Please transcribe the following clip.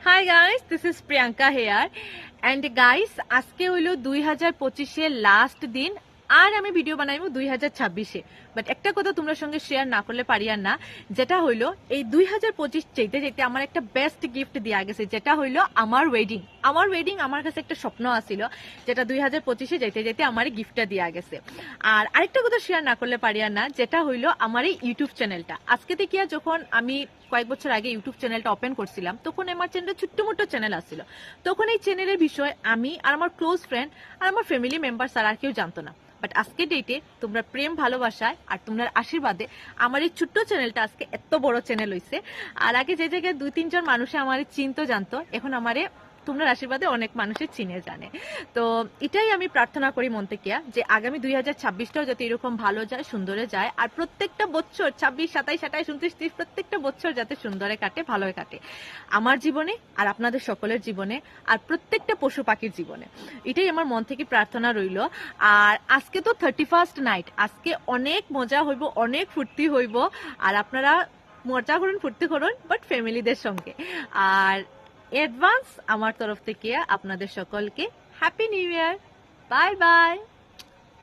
High guys, this is Priyanka here and guys আজকে হইল 2025-এর last দিন আর আমি ভিডিও বানাইবো 2026-এ। বাট একটা কথা তোমরা সঙ্গে শেয়ার না করলে পারি আর না, যেটা হইলো এই 2025 চাইতে চাইতে আমার একটা বেস্ট গিফট দেওয়া গেছে, যেটা হইলো আমার ওয়েডিং। আমার কাছে একটা স্বপ্ন আছিল, যেটা 2025-এ যাইতে যাইতে আমার গিফটটা দেওয়া গেছে। আর আরেকটা কথা শেয়ার না করলে পারি আর না, যেটা হইলো আমার এই ইউটিউব চ্যানেলটা। আজকে থেকে যখন আমি কয়েক বছর আগে ইউটিউব চ্যানেলটা ওপেন করছিলাম, তখন আমার চ্যানেলটা ছোট্ট মোটো চ্যানেল আসছিল। তখন এই চ্যানেলের বিষয় আমি আর আমার ক্লোজ ফ্রেন্ড আর আমার ফ্যামিলি মেম্বার আর কেউ জানতো না। বাট আজকে ডেটে তোমরা প্রেম ভালোবাসায় আর তোমরা আশীর্বাদে আমার এই ছোট্ট চ্যানেলটা আজকে এত বড় চ্যানেল হইছে। আর আগে যে জায়গায় 2-3 জন মানুষে আমার চিনতো জানতো, এখন আমারে তোমরা আশীর্বাদে অনেক মানুষের চিনে জানে। তো এটাই আমি প্রার্থনা করি মন থেকে, যে আগামী 2026টাও যাতে এরকম ভালো যায়, সুন্দরে যায়। আর প্রত্যেকটা বছর 26, 27, 28, 29, 30 প্রত্যেকটা বছর যাতে সুন্দরে কাটে, ভালোই কাটে আমার জীবনে আর আপনাদের সকলের জীবনে আর প্রত্যেকটা পশু পাখির জীবনে। এটাই আমার মন থেকে প্রার্থনা রইল। আর আজকে তো 31st নাইট, আজকে অনেক মজা হইব, অনেক ফুর্তি হইব। আর আপনারা মজা করুন, ফুর্তি করুন, বাট ফ্যামিলিদের সঙ্গে। আর অ্যাডভান্স আমার তরফ থেকে আপনাদের সকলকে happy new year. Bye bye.